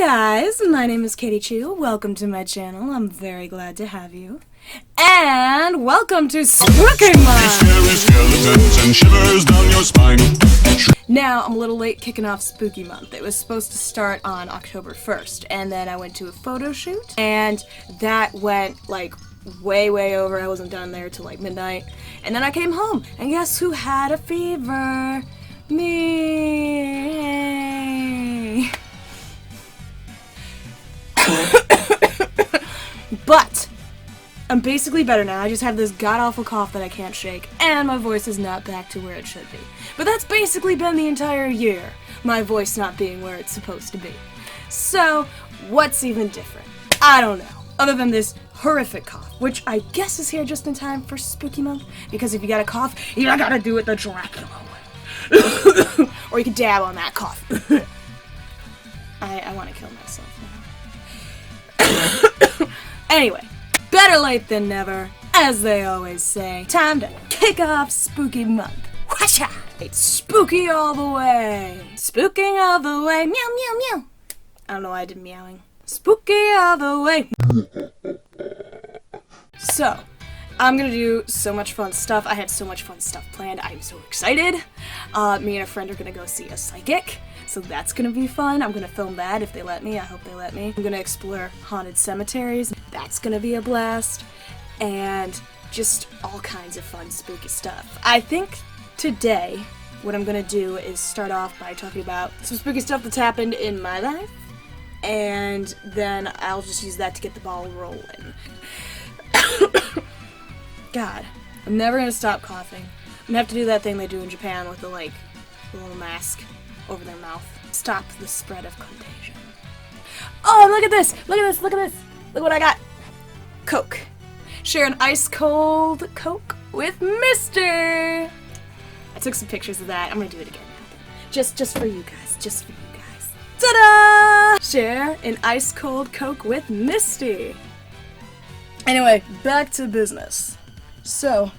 guys, my name is Katichu. Welcome to my channel. I'm very glad to have you. And welcome to Spooky Month! Now, I'm a little late kicking off Spooky Month. It was supposed to start on October 1st, and then I went to a photo shoot, and that went, like, way over. I wasn't done there till, like, midnight. And then I came home, and guess who had a fever? Me! But I'm basically better now. I just have this god-awful cough that I can't shake, and my voice is not back to where it should be. But that's basically been the entire year, my voice not being where it's supposed to be. So, what's even different? I don't know. Other than this horrific cough, which I guess is here just in time for Spooky Month, because if you got a cough, you gotta do it the Dracula way. Or you can dab on that cough. I want to kill myself now. Anyway, better late than never, as they always say. Time to kick off Spooky Month. Whatcha? It's spooky all the way. Spooking all the way. Meow, meow, meow. I don't know why I did meowing. Spooky all the way. So, I'm gonna do so much fun stuff. I have so much fun stuff planned. I'm so excited. Me and a friend are gonna go see a psychic. So that's gonna be fun. I'm gonna film that if they let me. I hope they let me. I'm gonna explore haunted cemeteries. That's gonna be a blast. And just all kinds of fun, spooky stuff. I think today, what I'm gonna do is start off by talking about some spooky stuff that's happened in my life. And then I'll just use that to get the ball rolling. God, I'm never gonna stop coughing. I'm gonna have to do that thing they do in Japan with the, like, little mask over their mouth. Stop the spread of contagion. Oh, look at this! Look at this! Look at this! Look what I got! Coke. Share an ice-cold Coke with Mister! I took some pictures of that. I'm gonna do it again now. Just for you guys. Just for you guys. Ta-da! Share an ice-cold Coke with Misty. Anyway, back to business. So,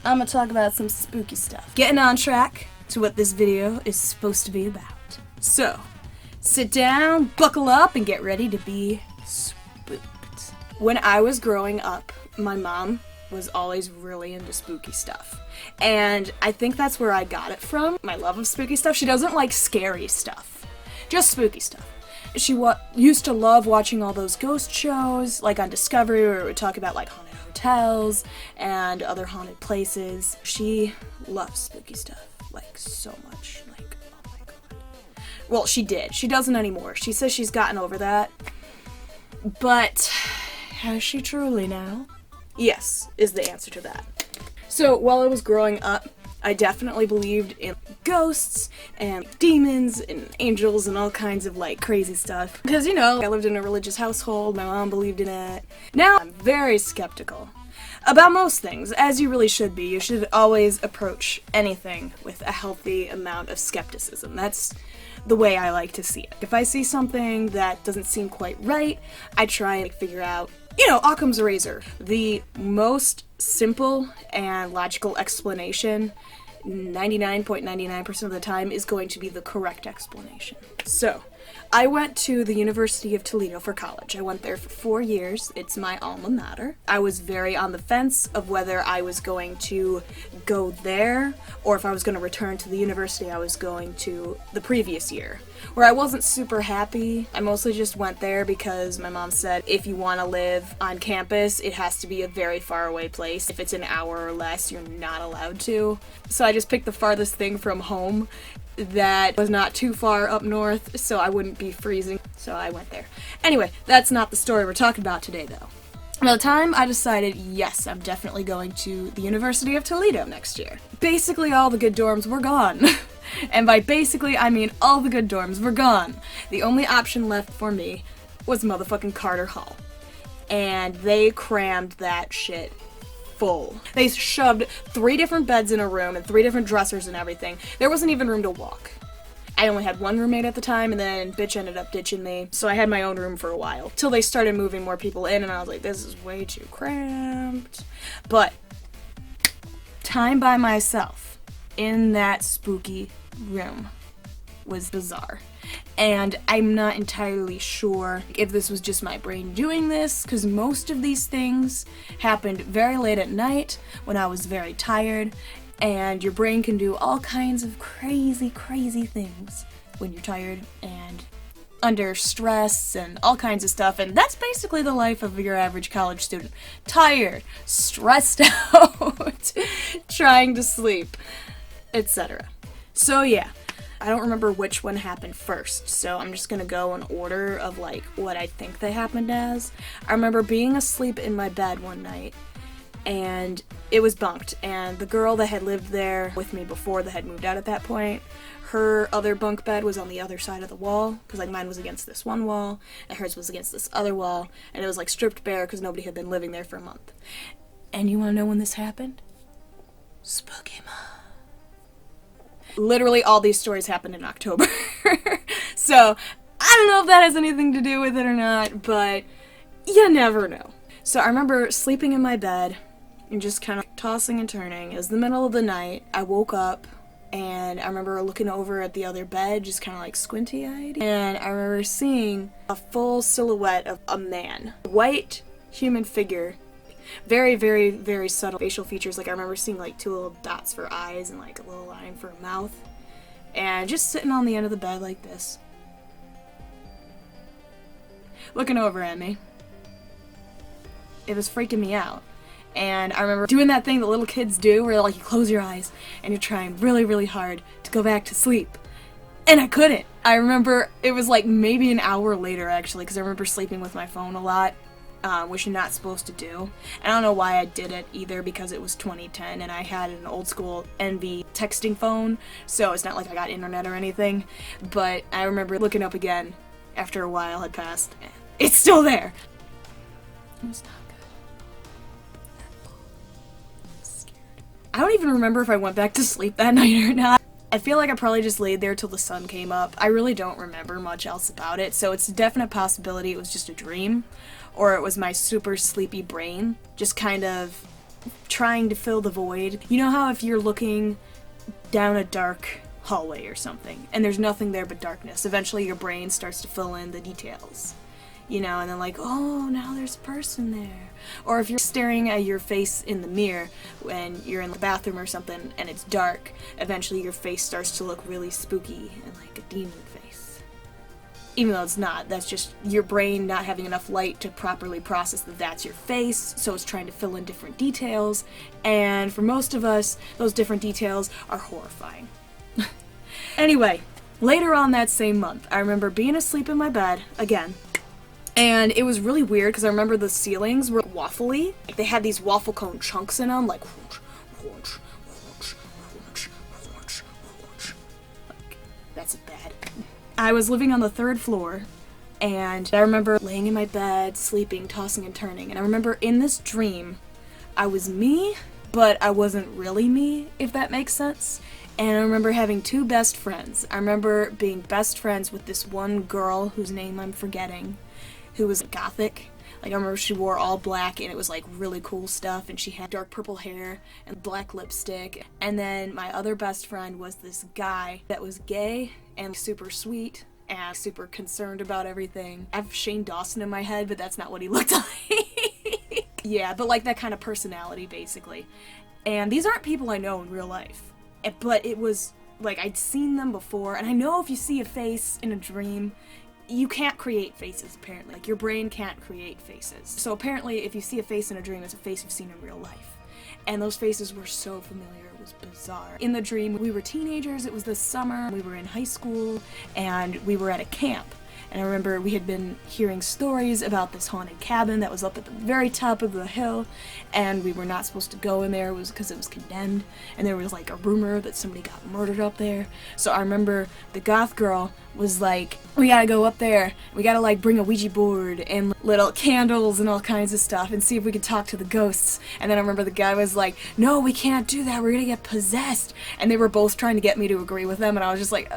I'm gonna talk about some spooky stuff. Getting on track to what this video is supposed to be about. So, sit down, buckle up, and get ready to be spooked. When I was growing up, my mom was always really into spooky stuff. And I think that's where I got it from, my love of spooky stuff. She doesn't like scary stuff, just spooky stuff. She used to love watching all those ghost shows, like on Discovery, where it would talk about like haunted hotels and other haunted places. She loves spooky stuff, like, so much. Like, oh my god. Well, she did. She doesn't anymore. She says she's gotten over that. But has she truly now? Yes, is the answer to that. So, while I was growing up, I definitely believed in ghosts and demons and angels and all kinds of, like, crazy stuff. Because, you know, I lived in a religious household, my mom believed in it. Now, I'm very skeptical about most things, as you really should be. You should always approach anything with a healthy amount of skepticism. That's the way I like to see it. If I see something that doesn't seem quite right, I try and figure out, you know, Occam's razor. The most simple and logical explanation 99.99% of the time is going to be the correct explanation. So, I went to the University of Toledo for college. I went there for 4 years. It's my alma mater. I was very on the fence of whether I was going to go there or if I was going to return to the university I was going to the previous year, where I wasn't super happy. I mostly just went there because my mom said if you want to live on campus, it has to be a very far away place. If it's an hour or less, you're not allowed to. So I just picked the farthest thing from home that was not too far up north, so I wouldn't be freezing, so I went there. Anyway, that's not the story we're talking about today, though. By the time I decided, yes, I'm definitely going to the University of Toledo next year, basically all the good dorms were gone. And by basically, I mean all the good dorms were gone. The only option left for me was motherfucking Carter Hall. And they crammed that shit full. They shoved 3 different beds in a room and 3 different dressers and everything. There wasn't even room to walk. I only had one roommate at the time, and then bitch ended up ditching me, so I had my own room for a while. Till they started moving more people in, and I was like, this is way too cramped. But time by myself in that spooky room was bizarre. And I'm not entirely sure if this was just my brain doing this, because most of these things happened very late at night when I was very tired, and your brain can do all kinds of crazy, crazy things when you're tired and under stress and all kinds of stuff, and that's basically the life of your average college student. Tired, stressed out, trying to sleep, etc. So yeah, I don't remember which one happened first, so I'm just gonna go in order of like what I think they happened as. I remember being asleep in my bed one night, and it was bunked, and the girl that had lived there with me before that had moved out at that point, her other bunk bed was on the other side of the wall, because like mine was against this one wall, and hers was against this other wall, and it was like stripped bare because nobody had been living there for a month. And you want to know when this happened? Spooky month. Literally all these stories happened in October. So, I don't know if that has anything to do with it or not, but you never know. So I remember sleeping in my bed and just kind of tossing and turning. It was the middle of the night. I woke up, and I remember looking over at the other bed, just kind of like squinty-eyed, and I remember seeing a full silhouette of a man. White human figure. Very, very, very subtle facial features. Like I remember seeing like 2 little dots for eyes and like a little line for a mouth. And just sitting on the end of the bed like this. Looking over at me. It was freaking me out. And I remember doing that thing that little kids do where like you close your eyes and you're trying really, really hard to go back to sleep. And I couldn't. I remember it was like maybe an hour later actually, because I remember sleeping with my phone a lot, which you're not supposed to do. And I don't know why I did it either, because it was 2010 and I had an old school NV texting phone, so it's not like I got internet or anything. But I remember looking up again after a while had passed. It's still there. It was not good. I don't even remember if I went back to sleep that night or not. I feel like I probably just laid there till the sun came up. I really don't remember much else about it, so it's a definite possibility it was just a dream, or it was my super sleepy brain just kind of trying to fill the void. You know how if you're looking down a dark hallway or something, and there's nothing there but darkness, eventually your brain starts to fill in the details. You know, and then like, oh, now there's a person there. Or if you're staring at your face in the mirror when you're in the bathroom or something and it's dark, eventually your face starts to look really spooky and like a demon face. Even though it's not, that's just your brain not having enough light to properly process that that's your face, so it's trying to fill in different details, and for most of us, those different details are horrifying. Anyway, later on that same month, I remember being asleep in my bed, again, and it was really weird because I remember the ceilings were waffly. They had these waffle cone chunks in them, like that's bad. I was living on the 3rd floor, and I remember laying in my bed, sleeping, tossing and turning, and I remember in this dream, I was me, but I wasn't really me, if that makes sense. And I remember having 2 best friends. I remember being best friends with this one girl whose name I'm forgetting, who was gothic. Like I remember she wore all black and it was like really cool stuff, and she had dark purple hair and black lipstick. And then my other best friend was this guy that was gay and super sweet and super concerned about everything. I have Shane Dawson in my head, but that's not what he looked like. Yeah, but like that kind of personality basically. And these aren't people I know in real life. But it was like I'd seen them before, and I know if you see a face in a dream, you can't create faces, apparently. Like, your brain can't create faces. So apparently, if you see a face in a dream, it's a face you've seen in real life. And those faces were so familiar, it was bizarre. In the dream, we were teenagers, it was the summer, we were in high school, and we were at a camp. And I remember we had been hearing stories about this haunted cabin that was up at the very top of the hill, and we were not supposed to go in there. It was because it was condemned, and there was like a rumor that somebody got murdered up there. So I remember the goth girl was like, we gotta go up there, we gotta like bring a Ouija board and little candles and all kinds of stuff and see if we could talk to the ghosts. And then I remember the guy was like, no, we can't do that, we're gonna get possessed. And they were both trying to get me to agree with them, and I was just like,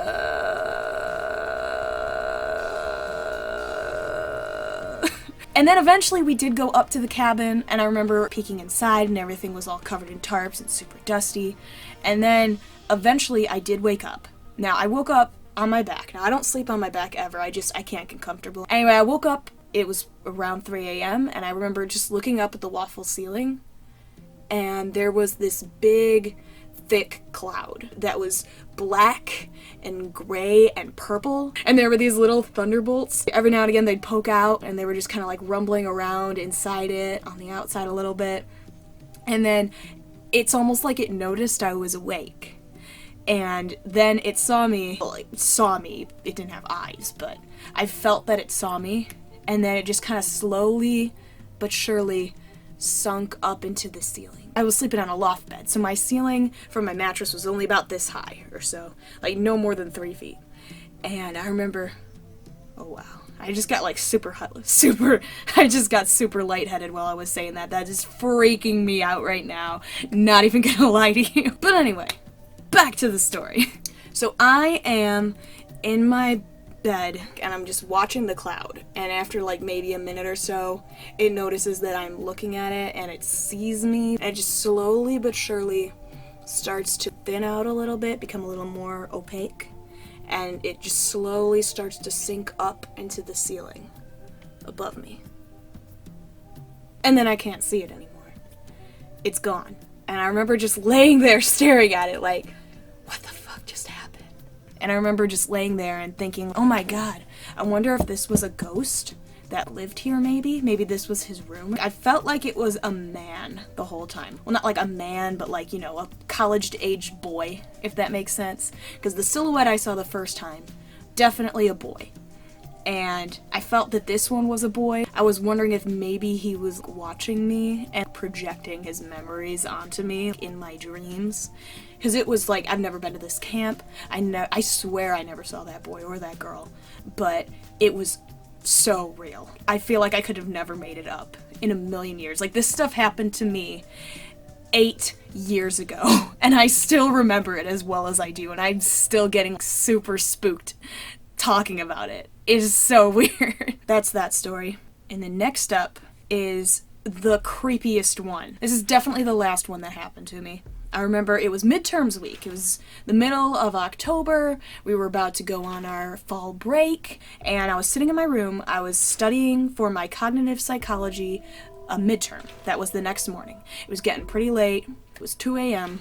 And then eventually we did go up to the cabin, and I remember peeking inside and everything was all covered in tarps and super dusty. And then eventually I did wake up. Now I woke up on my back. Now, I don't sleep on my back ever. I can't get comfortable. Anyway, I woke up. It was around 3 a.m. and I remember just looking up at the waffle ceiling, and there was this big, thick cloud that was black and gray and purple, and there were these little thunderbolts. Every now and again they'd poke out, and they were just kind of like rumbling around inside it, on the outside a little bit, and then it's almost like it noticed I was awake, and then it saw me. Well, it saw me. It didn't have eyes, but I felt that it saw me, and then it just kind of slowly but surely sunk up into the ceiling. I was sleeping on a loft bed, so my ceiling from my mattress was only about this high or so, like no more than 3 feet. And I remember, oh wow, I just got like I just got super lightheaded while I was saying that. That is freaking me out right now. Not even gonna lie to you. But anyway, back to the story. So I am in my bed and I'm just watching the cloud, and after like maybe a minute or so it notices that I'm looking at it and it sees me, and it just slowly but surely starts to thin out a little bit, become a little more opaque, and it just slowly starts to sink up into the ceiling above me, and then I can't see it anymore. It's gone. And I remember just laying there staring at it like, what the fuck just happened? And I remember just laying there and thinking, oh my god, I wonder if this was a ghost that lived here maybe? Maybe this was his room? I felt like it was a man the whole time. Well, not like a man, but like, you know, a college-aged boy, if that makes sense. Because the silhouette I saw the first time, definitely a boy. And I felt that this one was a boy. I was wondering if maybe he was watching me and projecting his memories onto me in my dreams. Because it was like, I've never been to this camp. I swear I never saw that boy or that girl. But it was so real. I feel like I could have never made it up in a million years. Like, this stuff happened to me 8 years ago. And I still remember it as well as I do. And I'm still getting super spooked talking about it. It is so weird. That's that story. And then next up is the creepiest one. This is definitely the last one that happened to me. I remember it was midterms week. It was the middle of October. We were about to go on our fall break, and I was sitting in my room. I was studying for my cognitive psychology midterm. That was the next morning. It was getting pretty late. It was 2 a.m.,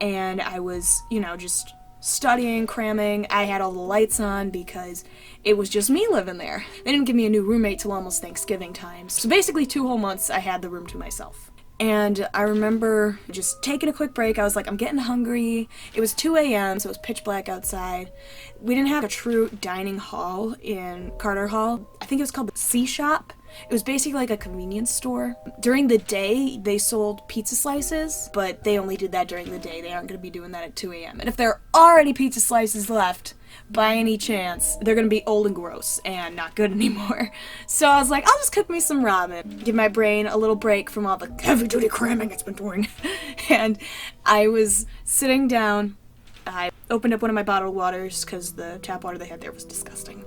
and I was, you know, just studying, cramming. I had all the lights on because it was just me living there. They didn't give me a new roommate till almost Thanksgiving time. So basically 2 whole months I had the room to myself. And I remember just taking a quick break. I was like, I'm getting hungry. It was 2 a.m., so it was pitch black outside. We didn't have a true dining hall in Carter Hall. I think it was called the C Shop. It was basically like a convenience store. During the day, they sold pizza slices, but they only did that during the day. They aren't going to be doing that at 2 a.m. And if there are any pizza slices left, by any chance, they're going to be old and gross and not good anymore. So I was like, I'll just cook me some ramen, give my brain a little break from all the heavy-duty cramming it's been doing. And I was sitting down. I opened up one of my bottled waters because the tap water they had there was disgusting.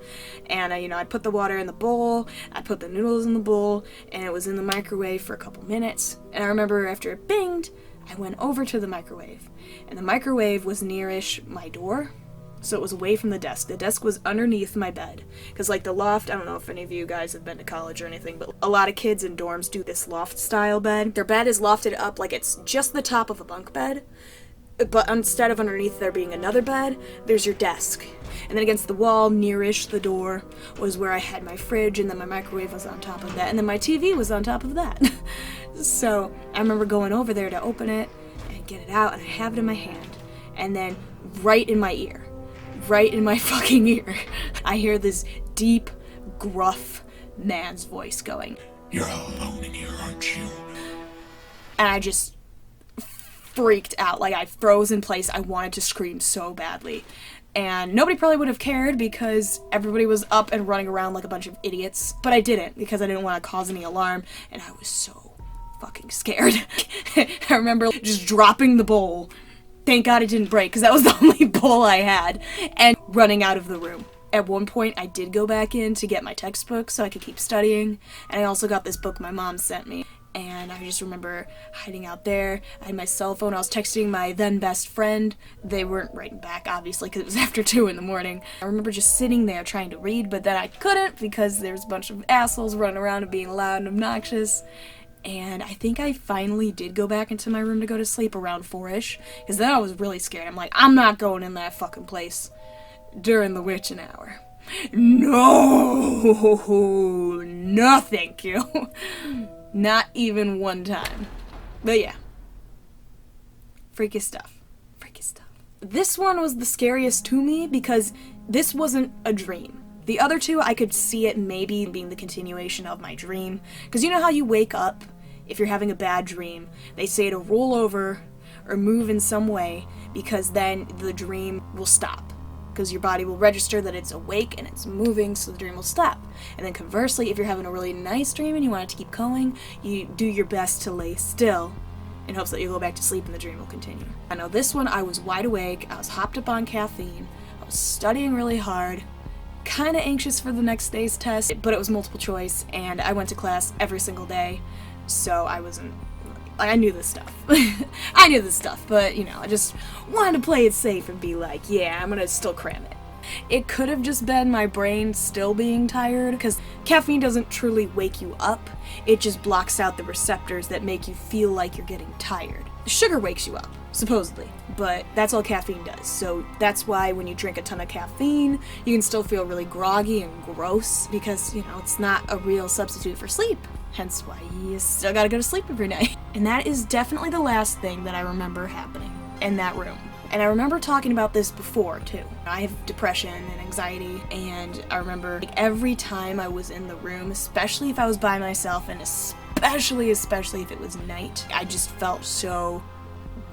And I put the water in the bowl, I put the noodles in the bowl, and it was in the microwave for a couple minutes. And I remember after it binged, I went over to the microwave. And the microwave was nearish my door, so it was away from the desk. The desk was underneath my bed. Because like the loft, I don't know if any of you guys have been to college or anything, but a lot of kids in dorms do this loft style bed. Their bed is lofted up like it's just the top of a bunk bed. But instead of underneath there being another bed, there's your desk. And then against the wall, nearish the door, was where I had my fridge, and then my microwave was on top of that, and then my TV was on top of that. So I remember going over there to open it and get it out, and I have it in my hand. And then right in my fucking ear, I hear this deep, gruff man's voice going, "You're alone in here, aren't you?" And I just freaked out. Like, I froze in place. I wanted to scream so badly. And nobody probably would have cared because everybody was up and running around like a bunch of idiots. But I didn't because I didn't want to cause any alarm, and I was so fucking scared. I remember just dropping the bowl. Thank God it didn't break because that was the only bowl I had, and running out of the room. At one point, I did go back in to get my textbook so I could keep studying, and I also got this book my mom sent me. and I just remember hiding out there. I had my cell phone. I was texting my then best friend. They weren't writing back, obviously, because it was after 2 in the morning. I remember just sitting there trying to read, but then I couldn't because there was a bunch of assholes running around and being loud and obnoxious. And I think I finally did go back into my room to go to sleep around 4-ish, because then I was really scared. I'm like, I'm not going in that fucking place during the witching hour. No, thank you. Not even one time. But yeah. Freaky stuff. Freaky stuff. This one was the scariest to me because this wasn't a dream. The other two, I could see it maybe being the continuation of my dream. Because you know how you wake up, if you're having a bad dream, they say to roll over or move in some way because then the dream will stop. Because your body will register that it's awake and it's moving, so the dream will stop. And then conversely, if you're having a really nice dream and you want it to keep going, you do your best to lay still in hopes that you'll go back to sleep and the dream will continue. I know this one, I was wide awake, I was hopped up on caffeine, I was studying really hard, kind of anxious for the next day's test, but it was multiple choice, and I went to class every single day, so I wasn't, like, I knew this stuff. I knew this stuff, but, you know, I just wanted to play it safe and be like, yeah, I'm gonna still cram it. It could have just been my brain still being tired, because caffeine doesn't truly wake you up, it just blocks out the receptors that make you feel like you're getting tired. Sugar wakes you up, supposedly, but that's all caffeine does, so that's why when you drink a ton of caffeine, you can still feel really groggy and gross, because, you know, it's not a real substitute for sleep, hence why you still gotta go to sleep every night. And that is definitely the last thing that I remember happening in that room. And I remember talking about this before, too. I have depression and anxiety, and I remember like, every time I was in the room, especially if I was by myself, and especially if it was night, I just felt so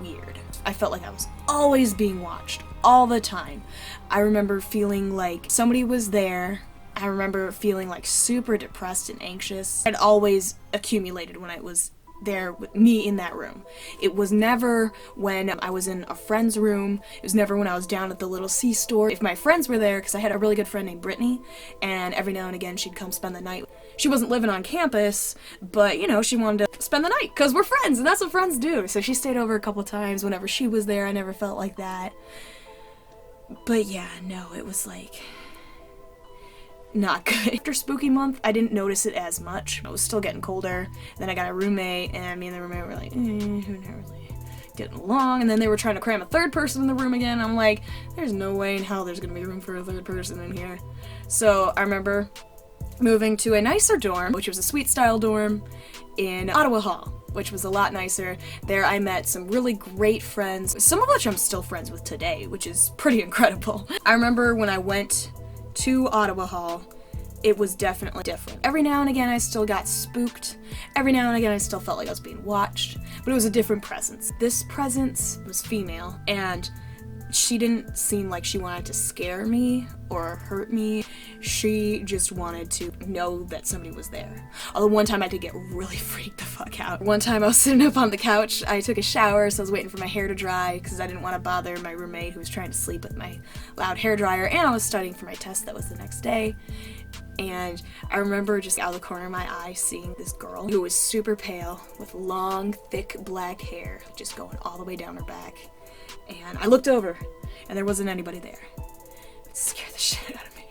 weird. I felt like I was always being watched, all the time. I remember feeling like somebody was there. I remember feeling like super depressed and anxious. It always accumulated when I was there with me in that room. It was never when I was in a friend's room. It was never when I was down at the little C-store. If my friends were there, because I had a really good friend named Brittany, and every now and again she'd come spend the night. She wasn't living on campus, but, you know, she wanted to spend the night, because we're friends, and that's what friends do. So she stayed over a couple times whenever she was there. I never felt like that. But yeah, no, it was like not good. After spooky month, I didn't notice it as much. It was still getting colder. Then I got a roommate, and me and the roommate were like, we're not really getting along. And then they were trying to cram a third person in the room again. I'm like, there's no way in hell there's gonna be room for a third person in here. So I remember moving to a nicer dorm, which was a suite style dorm in Ottawa Hall, which was a lot nicer. There I met some really great friends, some of which I'm still friends with today, which is pretty incredible. I remember when I went to Ottawa Hall, it was definitely different. Every now and again I still got spooked. Every now and again I still felt like I was being watched, but it was a different presence. This presence was female, and she didn't seem like she wanted to scare me or hurt me. She just wanted to know that somebody was there. Although one time I did get really freaked the fuck out. One time I was sitting up on the couch, I took a shower, so I was waiting for my hair to dry because I didn't want to bother my roommate who was trying to sleep with my loud hairdryer, and I was studying for my test that was the next day. And I remember just out of the corner of my eye seeing this girl who was super pale with long, thick black hair just going all the way down her back. And I looked over, and there wasn't anybody there. It scared the shit out of me.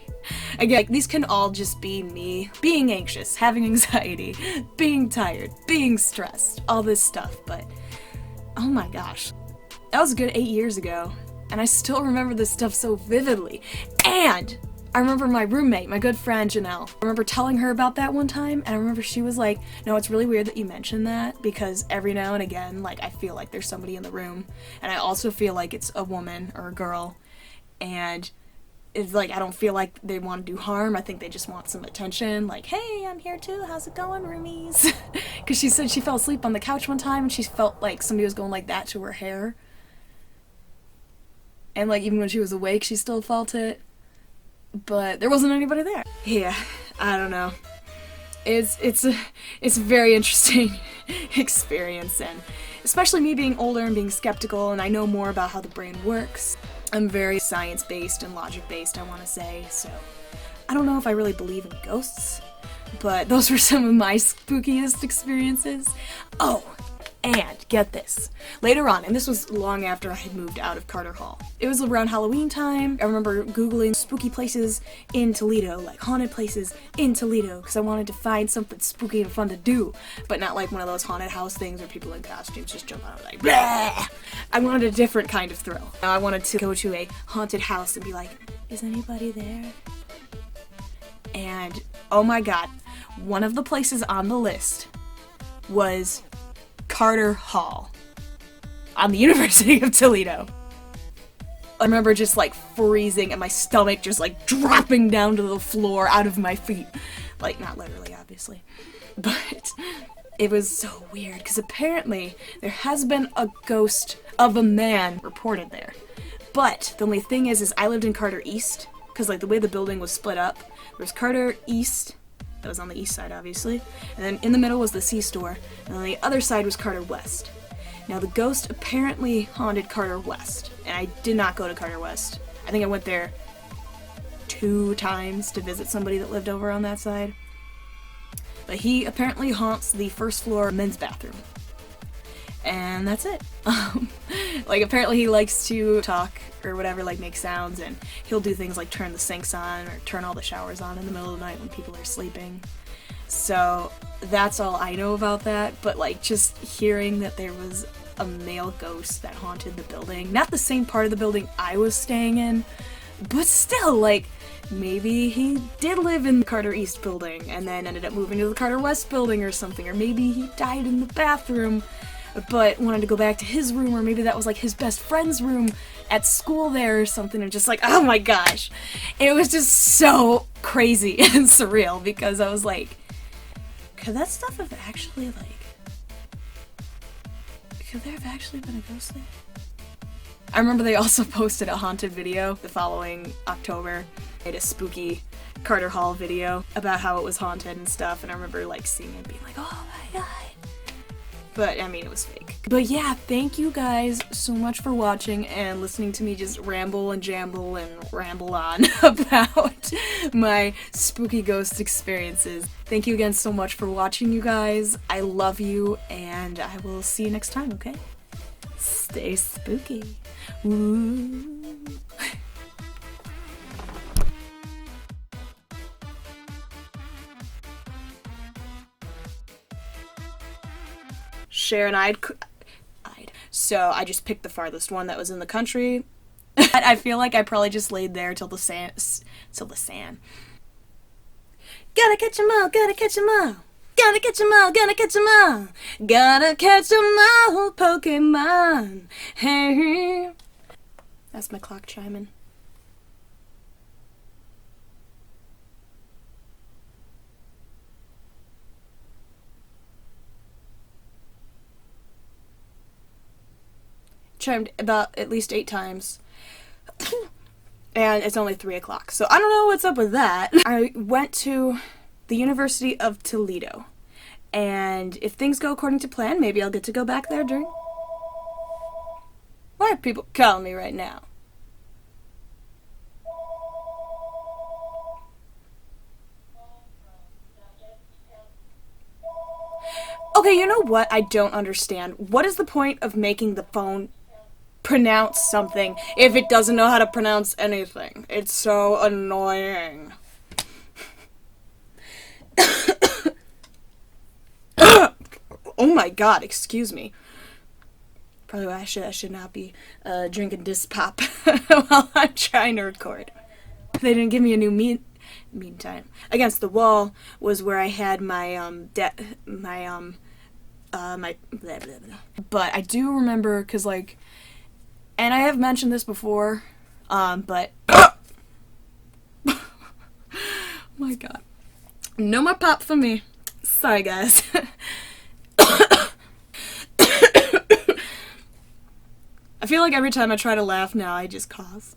Again, like, these can all just be me being anxious, having anxiety, being tired, being stressed, all this stuff, but oh my gosh. That was a good 8 years ago, and I still remember this stuff so vividly. And I remember my roommate, my good friend Janelle, I remember telling her about that one time, and I remember she was like, no, it's really weird that you mentioned that, because every now and again, like, I feel like there's somebody in the room, and I also feel like it's a woman or a girl, and it's like, I don't feel like they want to do harm. I think they just want some attention, like, hey, I'm here too, how's it going, roomies? Because she said she fell asleep on the couch one time, and she felt like somebody was going like that to her hair, and like, even when she was awake, she still felt it. But there wasn't anybody there. Yeah, I don't know. It's a very interesting experience, and especially me being older and being skeptical, and I know more about how the brain works. I'm very science-based and logic-based, I want to say, so I don't know if I really believe in ghosts, But those were some of my spookiest experiences. Oh, and get this. Later on, and this was long after I had moved out of Carter Hall. It was around Halloween time. I remember Googling spooky places in Toledo, like haunted places in Toledo, because I wanted to find something spooky and fun to do, but not like one of those haunted house things where people in costumes just jump out like, blah! I wanted a different kind of thrill. I wanted to go to a haunted house and be like, is anybody there? And, oh my god, one of the places on the list was Carter Hall on the University of Toledo. I remember just like freezing and my stomach just like dropping down to the floor out of my feet. Like, not literally, obviously. But it was so weird because apparently there has been a ghost of a man reported there. But the only thing is I lived in Carter East because like the way the building was split up, there was Carter East. That was on the east side, obviously. And then in the middle was the C-store, and on the other side was Carter West. Now, the ghost apparently haunted Carter West, and I did not go to Carter West. I think I went there 2 times to visit somebody that lived over on that side. But he apparently haunts the first floor men's bathroom. And that's it. Like, apparently he likes to talk or whatever, like make sounds, and he'll do things like turn the sinks on or turn all the showers on in the middle of the night when people are sleeping. So that's all I know about that, but like just hearing that there was a male ghost that haunted the building, not the same part of the building I was staying in, but still, like, maybe he did live in the Carter East building and then ended up moving to the Carter West building or something, or maybe he died in the bathroom but wanted to go back to his room, or maybe that was like his best friend's room at school there or something, and just like, oh my gosh. It was just so crazy and surreal because I was like, could that stuff have actually could there have actually been a ghost there? I remember they also posted a haunted video the following October. Made a spooky Carter Hall video about how it was haunted and stuff, and I remember like seeing it being like, oh my god. But, I mean, it was fake. But yeah, thank you guys so much for watching and listening to me just ramble and jamble and ramble on about my spooky ghost experiences. Thank you again so much for watching, you guys. I love you, and I will see you next time, okay? Stay spooky. Ooh. Share and I'd. So I just picked the farthest one that was in the country. I feel like I probably just laid there till the sand. Gotta catch 'em all, gotta catch 'em all. Gotta catch 'em all, gotta catch 'em all. Gotta catch 'em all, Pokemon. Hey. That's my clock chiming. Chimed about at least 8 times. And it's only 3 o'clock. So I don't know what's up with that. I went to the University of Toledo. And if things go according to plan, maybe I'll get to go back there during... Why are people calling me right now? Okay, you know what I don't understand? What is the point of making the phone pronounce something if it doesn't know how to pronounce anything? It's so annoying. Oh my god, excuse me. Probably why I should not be drinking this pop while I'm trying to record. They didn't give me a new meantime. Against the wall was where I had my my blah, blah, blah. But I do remember, cause like, and I have mentioned this before, but my god, no more pop for me. Sorry guys. I feel like every time I try to laugh now, I just cough.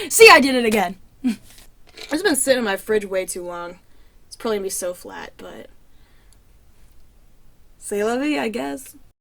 See, I did it again. It's been sitting in my fridge way too long. It's probably gonna be so flat, but... C'est la vie, I guess.